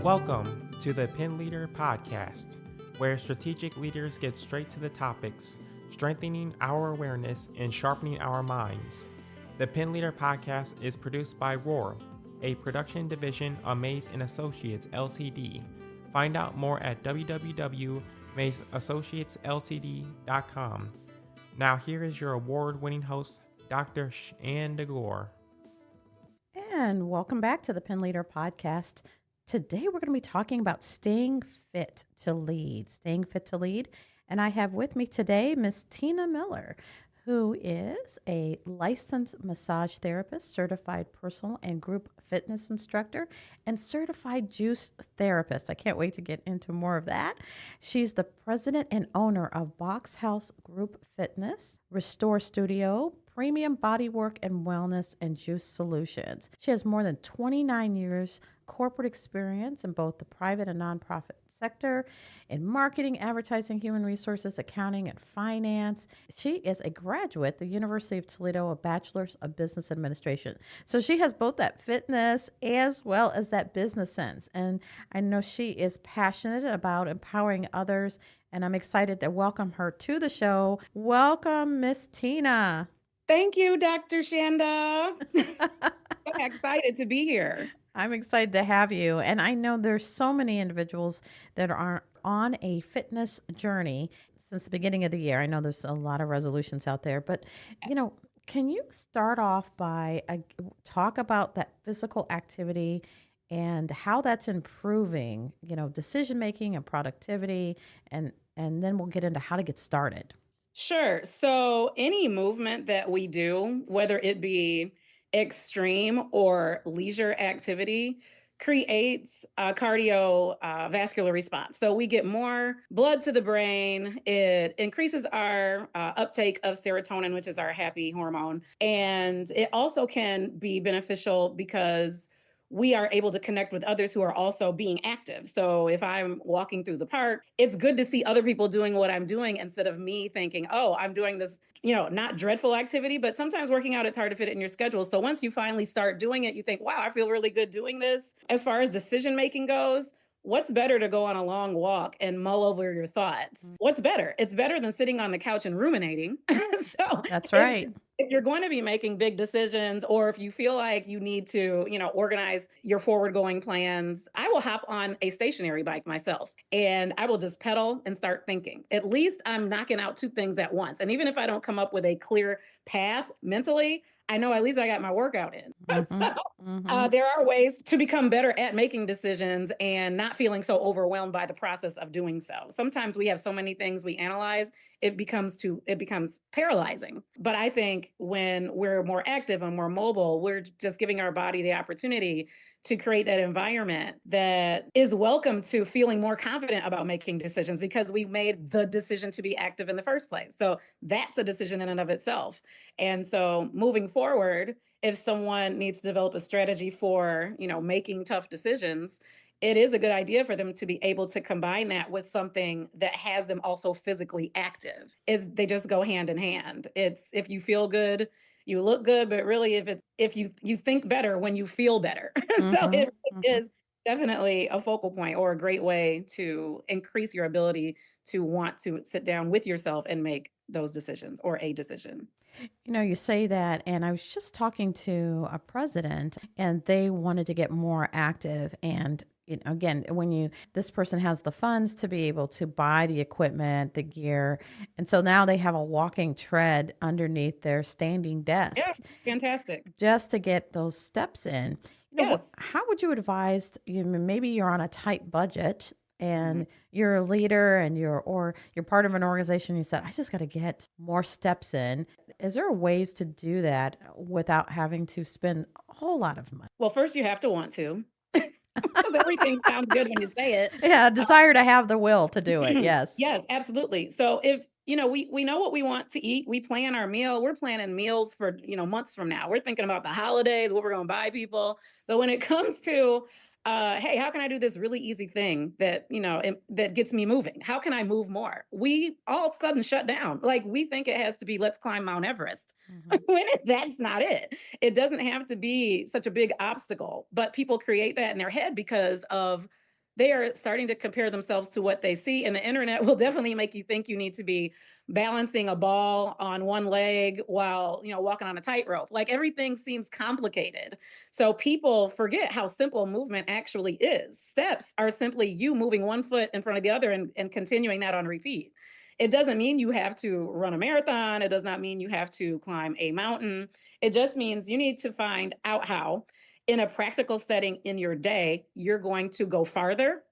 Welcome to the Pin Leader Podcast, where strategic leaders get straight to the topics, strengthening our awareness and sharpening our minds. The Pin Leader Podcast is produced by Roar, a production division of Mays & Associates Ltd. Find out more at www.maysassociatesltd.com. Now here is your award-winning host, Dr. Shan DeGore. And welcome back to the Pin Leader Podcast. Today we're going to be talking about staying fit to lead. Staying fit to lead. And I have with me today Miss Tina Miller, who is a licensed massage therapist, certified personal and group fitness instructor, and certified juice therapist. I can't wait to get into more of that. She's the president and owner of Box House Group Fitness, Restore Studio, Premium Bodywork and Wellness, and Juice Solutions. She has more than 29 years corporate experience in both the private and nonprofit sector, in marketing, advertising, human resources, accounting, and finance. She is a graduate at the University of Toledo, a bachelor's of business administration. So she has both that fitness as well as that business sense. And I know she is passionate about empowering others, and I'm excited to welcome her to the show. Welcome, Miss Tina. Thank you, Dr. Shanda. I'm excited to be here. I'm excited to have you. And I know there's so many individuals that are on a fitness journey since the beginning of the year. I know there's a lot of resolutions out there, but Yes. can you start off by talk about that physical activity and how that's improving, decision making and productivity, and then we'll get into how to get started. Sure. So, any movement that we do, whether it be extreme or leisure activity, creates a cardiovascular response. So, we get more blood to the brain. It increases our uptake of serotonin, which is our happy hormone. And it also can be beneficial because we are able to connect with others who are also being active. So if I'm walking through the park, it's good to see other people doing what I'm doing instead of me thinking, oh, I'm doing this, not dreadful activity, but sometimes working out, it's hard to fit it in your schedule. So once you finally start doing it, you think, wow, I feel really good doing this. As far as decision making goes, what's better to go on a long walk and mull over your thoughts? What's better? It's better than sitting on the couch and ruminating. So That's if right. if you're going to be making big decisions, or if you feel like you need to, organize your forward going plans, I will hop on a stationary bike myself and I will just pedal and start thinking. At least I'm knocking out two things at once. And even if I don't come up with a clear path mentally, I know at least I got my workout in. So there are ways to become better at making decisions and not feeling so overwhelmed by the process of doing so. Sometimes we have so many things we analyze, it becomes paralyzing. But I think when we're more active and more mobile, we're just giving our body the opportunity to create that environment that is welcome to feeling more confident about making decisions because we made the decision to be active in the first place. So that's a decision in and of itself. And so moving forward, if someone needs to develop a strategy for, making tough decisions, it is a good idea for them to be able to combine that with something that has them also physically active. They just go hand in hand. It's if you feel good, you look good, but really if you think better when you feel better. So it is definitely a focal point or a great way to increase your ability to want to sit down with yourself and make those decisions or a decision. You say that, and I was just talking to a president, and they wanted to get more active. And again, this person has the funds to be able to buy the equipment, the gear, and so now they have a walking tread underneath their standing desk Yeah, fantastic. just to get those steps in. Yes. How would you advise? Maybe you're on a tight budget Mhm. and you're a leader and you're part of an organization. You said, I just got to get more steps in. Is there ways to do that without having to spend a whole lot of money? Well, first you have to want to, because everything sounds good when you say it. Yeah, a desire to have the will to do it. Yes. Yes, absolutely. So if we know what we want to eat, we plan our meal. We're planning meals for months from now. We're thinking about the holidays, what we're going to buy people. But when it comes to hey, how can I do this really easy thing that that gets me moving? How can I move more? We all of a sudden shut down. Like we think it has to be let's climb Mount Everest. Mhm. When that's not it. It doesn't have to be such a big obstacle, but people create that in their head because of they are starting to compare themselves to what they see. And the internet will definitely make you think you need to be balancing a ball on one leg while, walking on a tightrope. Like everything seems complicated. So people forget how simple movement actually is. Steps are simply you moving one foot in front of the other and continuing that on repeat. It doesn't mean you have to run a marathon. It does not mean you have to climb a mountain. It just means you need to find out how, in a practical setting in your day, you're going to go farther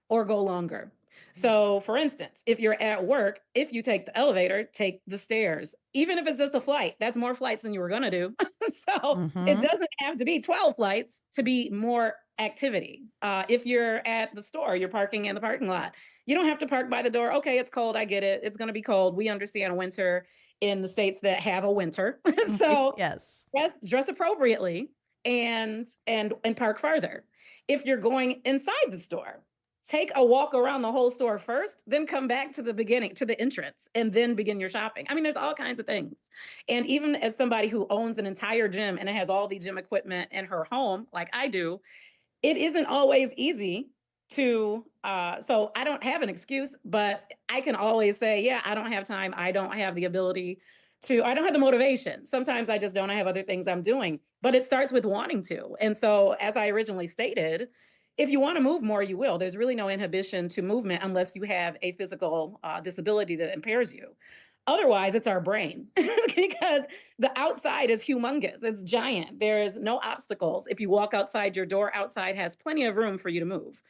or go longer. So, for instance, if you're at work, if you take the elevator, take the stairs. Even if it's just a flight, that's more flights than you were going to do. So, it Mm-hmm. doesn't have to be 12 flights to be more activity. If you're at the store, you're parking in the parking lot. You don't have to park by the door. Okay, it's cold. I get it. It's going to be cold. We understand winter in the states that have a winter. So, Yes. dress appropriately and park farther. If you're going inside the store, take a walk around the whole store first, then come back to the beginning, to the entrance, and then begin your shopping. I mean, there's all kinds of things. And even as somebody who owns an entire gym and has all the gym equipment in her home, like I do, it isn't always easy to so I don't have an excuse, but I can always say, yeah, I don't have time. I don't have the ability to, I don't have the motivation. Sometimes I just don't. I have other things I'm doing, but it starts with wanting to. And so, as I originally stated, if you want to move more, you will. There's really no inhibition to movement unless you have a physical disability that impairs you. Otherwise, it's our brain because the outside is humongous. It's giant. There is no obstacles. If you walk outside your door, outside has plenty of room for you to move.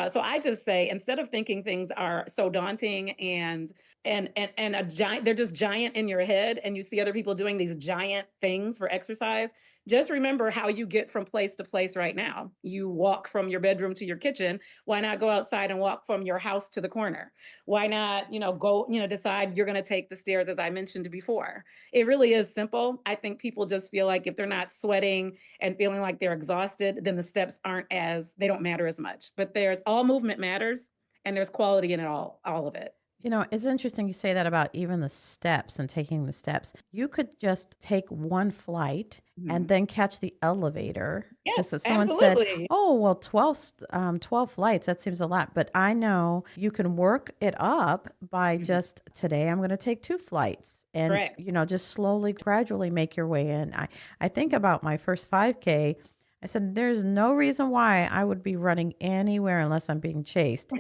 So I just say, instead of thinking things are so daunting and a giant, they're just giant in your head, and you see other people doing these giant things for exercise. Just remember how you get from place to place right now. You walk from your bedroom to your kitchen. Why not go outside and walk from your house to the corner? Why not, go, decide you're going to take the stairs as I mentioned before. It really is simple. I think people just feel like if they're not sweating and feeling like they're exhausted, then the steps they don't matter as much. But there's all movement matters, and there's quality in it all of it. It's interesting you say that about even the steps and taking the steps. You could just take one flight and Mhm. then catch the elevator. Because Yes, someone said, absolutely. oh, well, 12 flights, that seems a lot. But I know you can work it up by Mhm. just today, I'm going to take 2 flights and, Correct. just slowly, gradually make your way in. I think about my first 5K. I said, there's no reason why I would be running anywhere unless I'm being chased.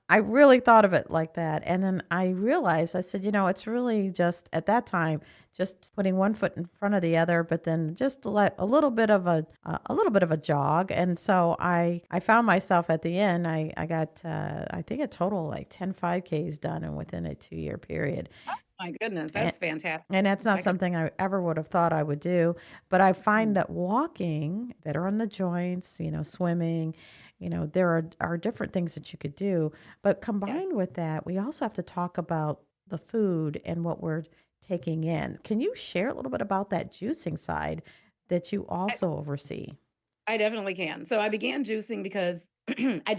I really thought of it like that. And then I realized, I said, it's really just at that time, just putting one foot in front of the other, but then just let a little bit of a little bit of a jog. And so I found myself at the end, I got, I think a total like 10 5Ks done and within a 2-year period. My goodness, And, that's fantastic. and that's not I could, something I ever would have thought I would do. But I find mm, that walking better on the joints, swimming, there are different things that you could do. But yes. combined with that, we also have to talk about the food and what we're taking in. Can you share a little bit about that juicing side that you also oversee? I definitely can. So I began juicing because I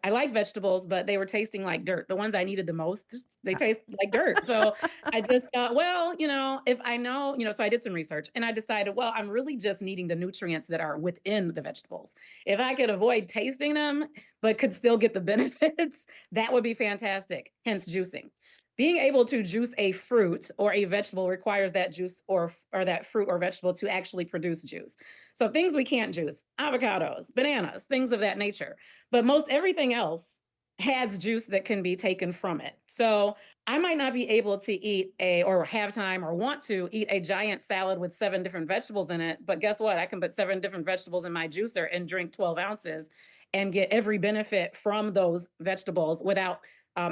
like vegetables, but they were tasting like dirt. The ones I needed the most, they Uh, taste like dirt. So I just thought, well, if I know, so I did some research and I decided, well, I'm really just needing the nutrients that are within the vegetables. If I could avoid tasting them, but could still get the benefits, that would be fantastic. Hence juicing. Being able to juice a fruit or a vegetable requires that juice or that fruit or vegetable to actually produce juice. So things we can't juice, avocados, bananas, things of that nature. But most everything else has juice that can be taken from it. So I might not be able to eat or have time or want to eat a giant salad with 7 different vegetables in it. But guess what? I can put 7 different vegetables in my juicer and drink 12 ounces and get every benefit from those vegetables without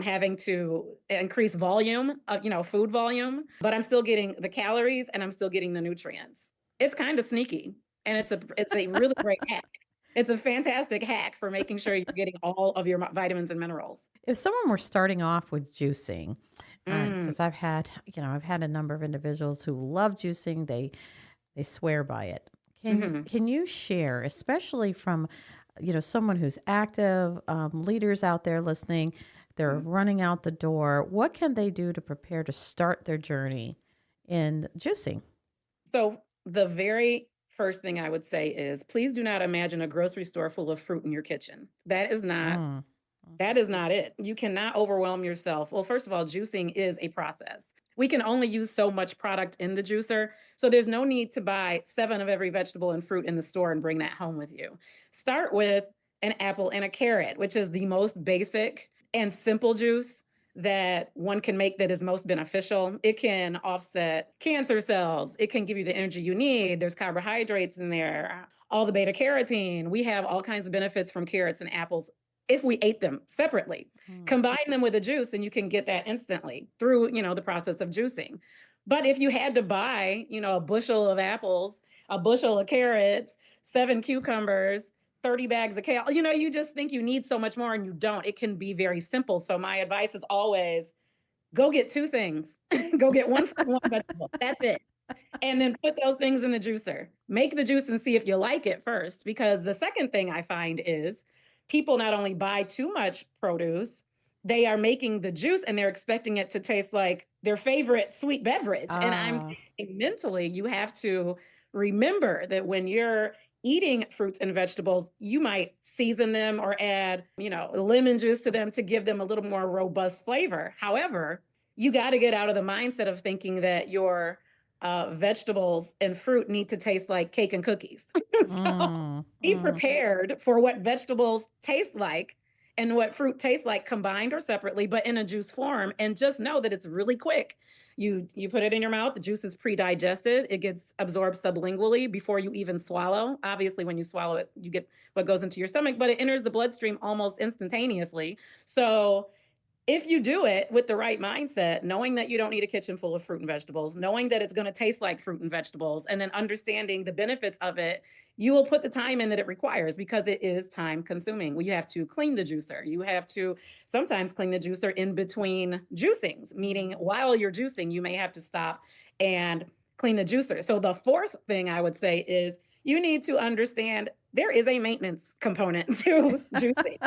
having to increase volume of, food volume, but I'm still getting the calories and I'm still getting the nutrients. It's kind of sneaky, and it's a really great hack. It's a fantastic hack for making sure you're getting all of your vitamins and minerals. If someone were starting off with juicing, Mm, because I've had a number of individuals who love juicing, they swear by it. Can mhm. can you share, especially from someone who's active, leaders out there listening, they're Mhm. running out the door. What can they do to prepare to start their journey in juicing? So the very first thing I would say is please do not imagine a grocery store full of fruit in your kitchen. Mm. That is not it. You cannot overwhelm yourself. Well, first of all, juicing is a process. We can only use so much product in the juicer. So there's no need to buy 7 of every vegetable and fruit in the store and bring that home with you. Start with an apple and a carrot, which is the most basic and simple juice that one can make that is most beneficial. It can offset cancer cells. It can give you the energy you need. There's carbohydrates in there, all the beta carotene. We have all kinds of benefits from carrots and apples if we ate them separately. Mm. Combine them with a juice and you can get that instantly through, the process of juicing. But if you had to buy, a bushel of apples, a bushel of carrots, 7 cucumbers, 30 bags of kale, you just think you need so much more and you don't. It can be very simple. So my advice is always go get 2 things. Go get one fruit, one vegetable. That's it. And then put those things in the juicer. Make the juice and see if you like it first. Because the second thing I find is people not only buy too much produce, they are making the juice and they're expecting it to taste like their favorite sweet beverage. And I'm Ah, thinking mentally, you have to remember that when you're eating fruits and vegetables, you might season them or add, lemon juice to them to give them a little more robust flavor. However, you got to get out of the mindset of thinking that your vegetables and fruit need to taste like cake and cookies. So be mm. prepared for what vegetables taste like and what fruit tastes like combined or separately, but in a juice form. And just know that it's really quick. You put it in your mouth, the juice is pre-digested, it gets absorbed sublingually before you even swallow. Obviously, when you swallow it, you get what goes into your stomach, but it enters the bloodstream almost instantaneously. So if you do it with the right mindset, knowing that you don't need a kitchen full of fruit and vegetables, knowing that it's going to taste like fruit and vegetables, and then understanding the benefits of it, you will put the time in that it requires because it is time consuming. Well, you have to clean the juicer. You have to sometimes clean the juicer in between juicings, meaning while you're juicing, you may have to stop and clean the juicer. So the fourth thing I would say is you need to understand there is a maintenance component to juicing.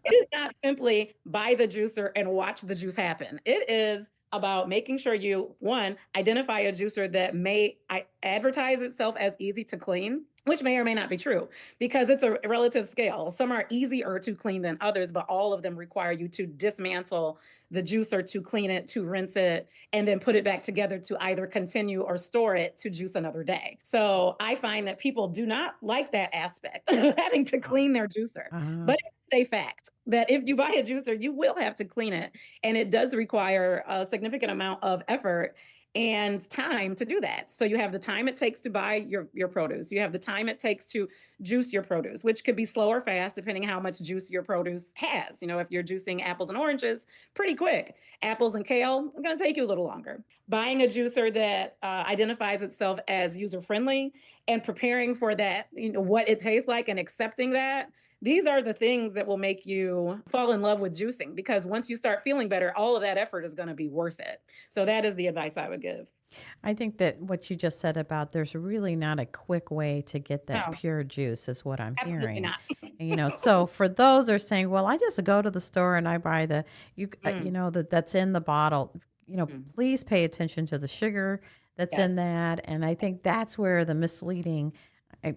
It is not simply buy the juicer and watch the juice happen. It is about making sure you, one, identify a juicer that may advertise itself as easy to clean, which may or may not be true because it's a relative scale. Some are easier to clean than others, but all of them require you to dismantle the juicer, to clean it, to rinse it, and then put it back together to either continue or store it to juice another day. So I find that people do not like that aspect of having to clean their juicer. Ah. But it's a fact that if you buy a juicer, you will have to clean it. And it does require a significant amount of effort and time to do that. So you have the time it takes to buy your produce. You have the time it takes to juice your produce, which could be slow or fast depending how much juice your produce has. If you're juicing apples and oranges, pretty quick. Apples and kale are going to take you a little longer. Buying a juicer that identifies itself as user friendly and preparing for that, what it tastes like and accepting that. These are the things that will make you fall in love with juicing because once you start feeling better, all of that effort is going to be worth it. So that is the advice I would give. I think that what you just said about there's really not a quick way to get that No, pure juice is what I'm absolutely hearing. not. So for those who are saying, well, I just go to the store and I buy Mm, that's in the bottle, mm, please pay attention to the sugar that's in yes. that. And I think that's where the misleading,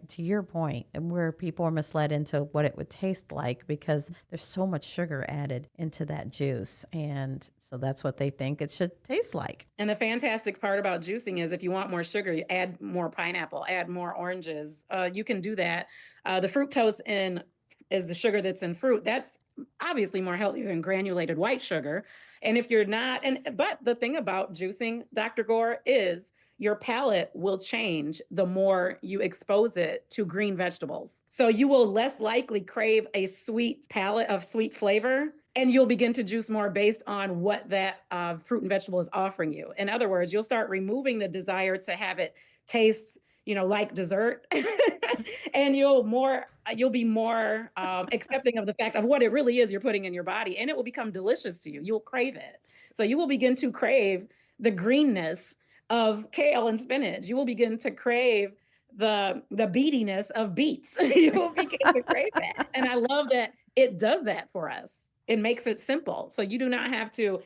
to your point, and where people are misled into what it would taste like because there's so much sugar added into that juice. And so that's what they think it should taste like. And the fantastic part about juicing is if you want more sugar, you add more pineapple, add more oranges. You can do that. The fructose in is the sugar that's in fruit. That's obviously more healthy than granulated white sugar. And if you're not, but the thing about juicing, Dr. Gore, is your palate will change the more you expose it to green vegetables. So you will less likely crave a sweet palate of sweet flavor, and you'll begin to juice more based on what that fruit and vegetable is offering you. In other words, you'll start removing the desire to have it taste, like dessert, and you'll be more accepting of the fact of what it really is you're putting in your body, and it will become delicious to you. You'll crave it. So you will begin to crave the greenness of kale and spinach. You will begin to crave the beatiness of beets. You will begin to crave that. And I love that it does that for us. It makes it simple. So you do not have to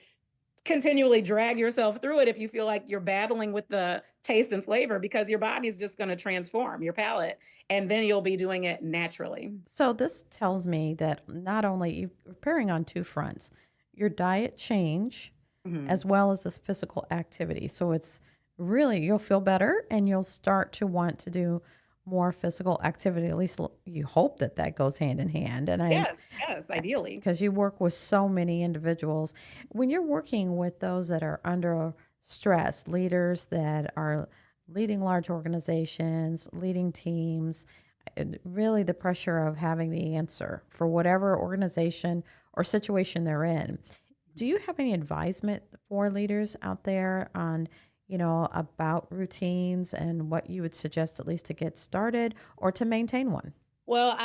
continually drag yourself through it if you feel like you're battling with the taste and flavor, because your body's just going to transform your palate, and then you'll be doing it naturally. So this tells me that not only you're preparing on two fronts, your diet change Mhm. as well as this physical activity. So it's really, you'll feel better and you'll start to want to do more physical activity. At least you hope that that goes hand in hand. And I, Yes, yes, ideally. because you work with so many individuals, when you're working with those that are under stress, leaders that are leading large organizations, leading teams, and really the pressure of having the answer for whatever organization or situation they're in. Do you have any advisement for leaders out there on, about routines and what you would suggest at least to get started or to maintain one? Well,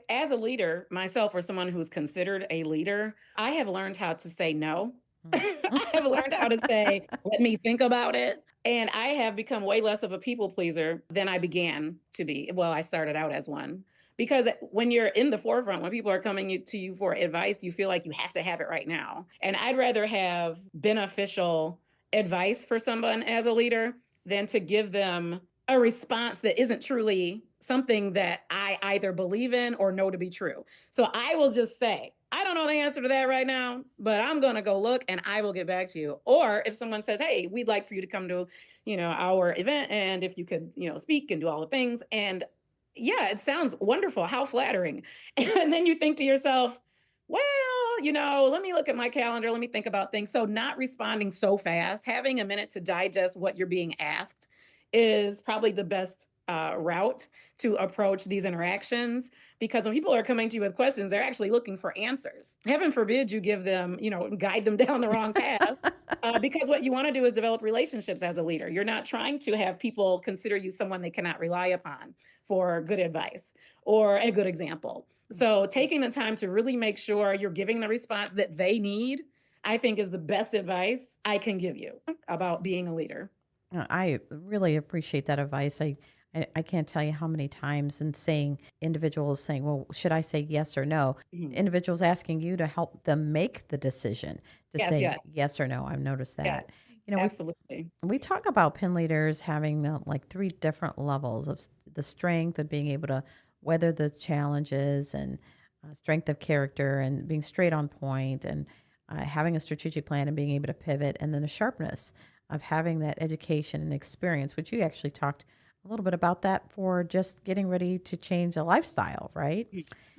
as a leader myself, or someone who's considered a leader, I have learned how to say no. Mm. I have learned how to say, let me think about it. And I have become way less of a people pleaser than I began to be. Well, I started out as one. Because when you're in the forefront, when people are coming to you for advice, you feel like you have to have it right now. And I'd rather have beneficial advice for someone as a leader than to give them a response that isn't truly something that I either believe in or know to be true. So I will just say, I don't know the answer to that right now, but I'm going to go look and I will get back to you. Or if someone says, "Hey, we'd like for you to come to, our event, and if you could, speak and do all the things." And yeah, it sounds wonderful. How flattering. And then you think to yourself, well, let me look at my calendar. Let me think about things. So not responding so fast, having a minute to digest what you're being asked is probably the best route to approach these interactions, because when people are coming to you with questions, they're actually looking for answers. Heaven forbid you give them, guide them down the wrong path. Because what you want to do is develop relationships as a leader. You're not trying to have people consider you someone they cannot rely upon for good advice or a good example. So, taking the time to really make sure you're giving the response that they need, I think is the best advice I can give you about being a leader. I really appreciate that advice. I can't tell you how many times in saying individuals saying, well, should I say yes or no? Mhm. Individuals asking you to help them make the decision to Yes, say yes, yes or no. I've noticed yes, that. You know, we absolutely. we talk about pen leaders having like three different levels of the strength of being able to weather the challenges and strength of character and being straight on point and having a strategic plan and being able to pivot, and then the sharpness of having that education and experience, which you actually talked a little bit about that for just getting ready to change a lifestyle, right?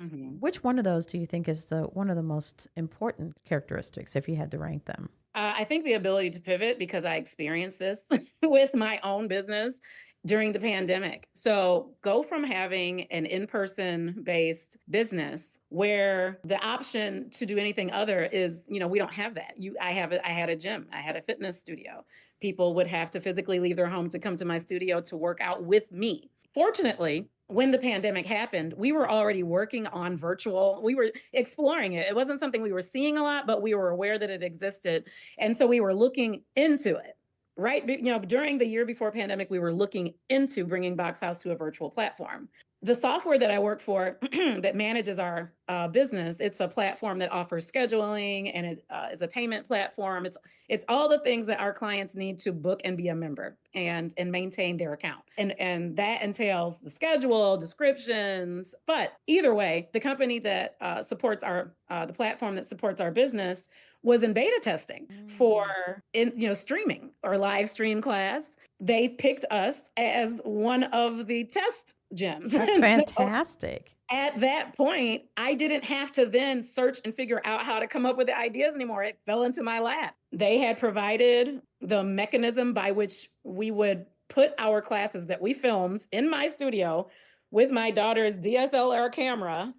Mhm. Which one of those do you think is the one of the most important characteristics if you had to rank them? I think the ability to pivot, because I experienced this with my own business during the pandemic. So, go from having an in person based business where the option to do anything other is, we don't have that. I had a gym, I had a fitness studio. People would have to physically leave their home to come to my studio to work out with me. Fortunately, when the pandemic happened, we were already working on virtual. We were exploring it. It wasn't something we were seeing a lot, but we were aware that it existed. And so we were looking into it. Right. During the year before pandemic, we were looking into bringing Box House to a virtual platform. The software that I work for that manages our business, it's a platform that offers scheduling, and it is a payment platform. It's all the things that our clients need to book and be a member and maintain their account. And that entails the schedule, descriptions. But either way, the company that supports our the platform that supports our business was in beta testing for Mm. streaming or live stream class. They picked us as one of the test gyms. That's And so fantastic. at that point, I didn't have to then search and figure out how to come up with the ideas anymore. It fell into my lap. They had provided the mechanism by which we would put our classes that we filmed in my studio with my daughter's DSLR camera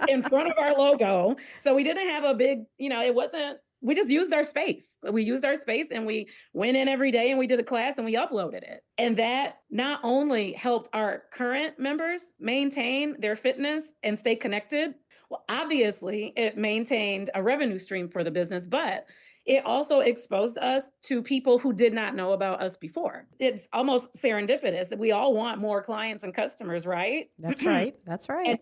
in front of our logo. So we didn't have a big, it wasn't, we just used our space. We used our space and we went in every day and we did a class and we uploaded it. And that not only helped our current members maintain their fitness and stay connected, well, obviously it maintained a revenue stream for the business, but it also exposed us to people who did not know about us before. It's almost serendipitous that we all want more clients and customers, right? That's right. That's right.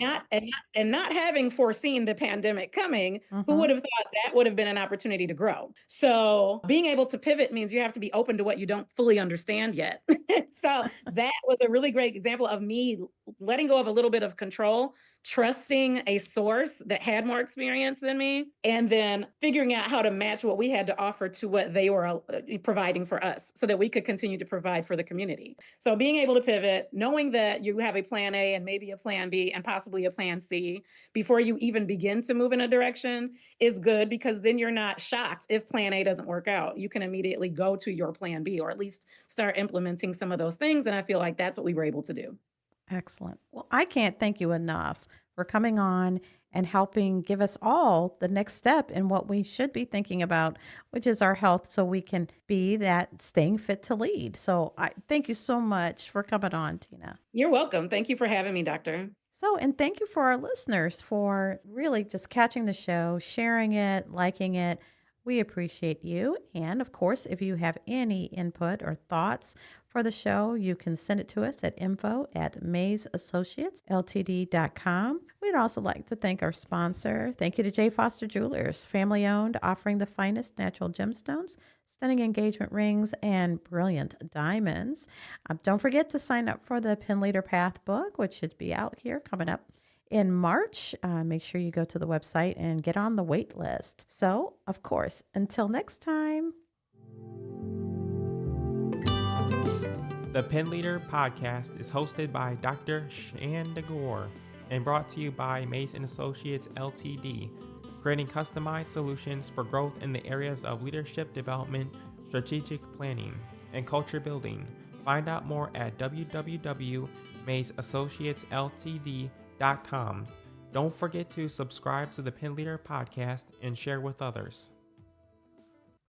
And not having foreseen the pandemic coming, who Mm-hmm. would have thought that would have been an opportunity to grow? So being able to pivot means you have to be open to what you don't fully understand yet. So that was a really great example of me letting go of a little bit of control, trusting a source that had more experience than me, and then figuring out how to match what we had to offer to what they were providing for us so that we could continue to provide for the community. So being able to pivot, knowing that you have a plan A and maybe a plan B and possibly a plan C before you even begin to move in a direction is good, because then you're not shocked if plan A doesn't work out. You can immediately go to your plan B, or at least start implementing some of those things. And I feel like that's what we were able to do. Excellent. Well, I can't thank you enough for coming on and helping give us all the next step in what we should be thinking about, which is our health, so we can be that staying fit to lead. So I thank you so much for coming on, Tina. You're welcome. Thank you for having me, Doctor. So, and thank you for our listeners for really just catching the show, sharing it, liking it. We appreciate you. And of course, if you have any input or thoughts for the show, you can send it to us at info@mazeassociatesltd.com. We'd also like to thank our sponsor. Thank you to J. Foster Jewelers, family owned, offering the finest natural gemstones, stunning engagement rings, and brilliant diamonds. Don't forget to sign up for the Pin Leader Path book, which should be out here coming up in March. Make sure you go to the website and get on the wait list. So, of course, until next time. The Pin Leader podcast is hosted by Dr. Shan DeGore and brought to you by Maze & Associates LTD, creating customized solutions for growth in the areas of leadership development, strategic planning, and culture building. Find out more at www.mazeassociatesltd.com. Don't forget to subscribe to the Pin Leader podcast and share with others.